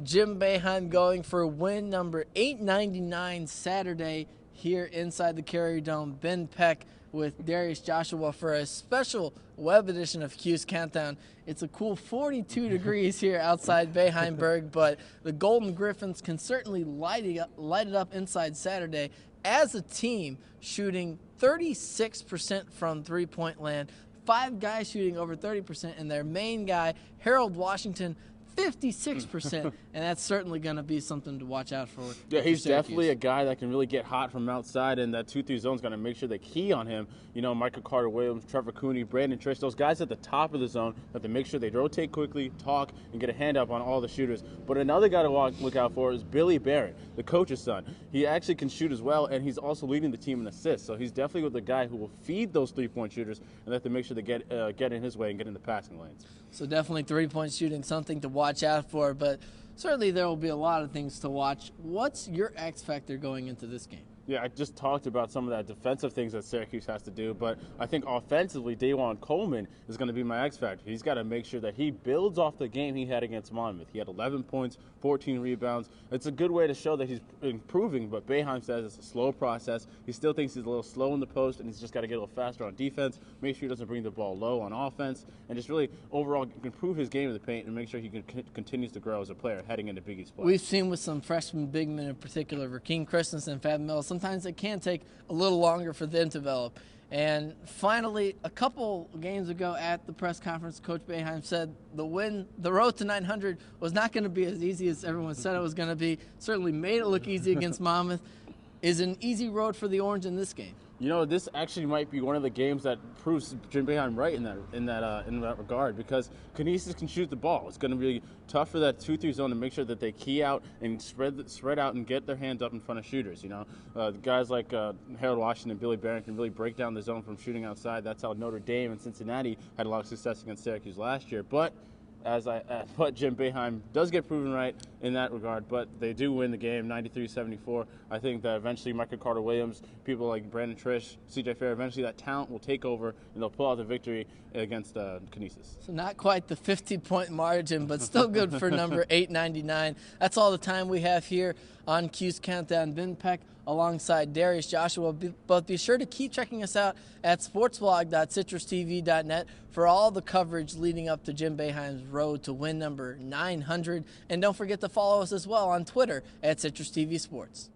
Jim Boeheim going for win number 899 Saturday here inside the Carrier Dome. Ben Peck with Darius Joshua for a special web edition of Cuse Countdown. It's a cool 42 degrees here outside Boeheimburg, but the Golden Griffins can certainly light it up inside Saturday as a team, shooting 36% from three-point land. 5 guys shooting over 30%, and their main guy, Harold Washington, 56%, and that's certainly going to be something to watch out for. Yeah, he's definitely a guy that can really get hot from outside, and that 2-3 zone is going to make sure they key on him. You know, Michael Carter-Williams, Trevor Cooney, Brandon Trish, those guys at the top of the zone have to make sure they rotate quickly, talk, and get a hand up on all the shooters. But another guy to look out for is Billy Barrett, the coach's son. He actually can shoot as well, and he's also leading the team in assists. So he's definitely the guy who will feed those three-point shooters, and they have to make sure they get in his way and get in the passing lanes. So definitely three-point shooting, something to watch out for, but certainly there will be a lot of things to watch. What's your X factor going into this game? Yeah, I just talked about some of that defensive things that Syracuse has to do, but I think offensively, Dajuan Coleman is going to be my X factor. He's got to make sure that he builds off the game he had against Monmouth. He had 11 points, 14 rebounds. It's a good way to show that he's improving, but Boeheim says it's a slow process. He still thinks he's a little slow in the post, and he's just got to get a little faster on defense, make sure he doesn't bring the ball low on offense, and just really overall improve his game in the paint and make sure he continues to grow as a player heading into Big East play. We've seen with some freshman big men in particular, Rakeem Christensen and Fab Mills, sometimes it can take a little longer for them to develop. And finally, a couple games ago at the press conference, Coach Boeheim said the road to 900 was not going to be as easy as everyone said it was going to be. Certainly made it look easy against Monmouth. Is an easy road for the Orange in this game? You know, this actually might be one of the games that proves Jim Boeheim right in that regard, because Canisius can shoot the ball. It's going to be tough for that 2-3 zone to make sure that they key out and spread out and get their hands up in front of shooters. You know, guys like Harold Washington and Billy Barron can really break down the zone from shooting outside. That's how Notre Dame and Cincinnati had a lot of success against Syracuse last year. But but Jim Boeheim does get proven right in that regard, but they do win the game 93-74. I think that eventually Michael Carter-Williams, people like Brandon Trish, CJ Fair, eventually that talent will take over and they'll pull out the victory against Canisius. So not quite the 50-point margin, but still good for number 899. That's all the time we have here on Cuse Countdown. Ben Peck alongside Darius Joshua. But be sure to keep checking us out at sportsblog.citrustv.net for all the coverage leading up to Jim Boeheim's road to win number 900. And don't forget to follow us as well on Twitter at Citrus TV Sports.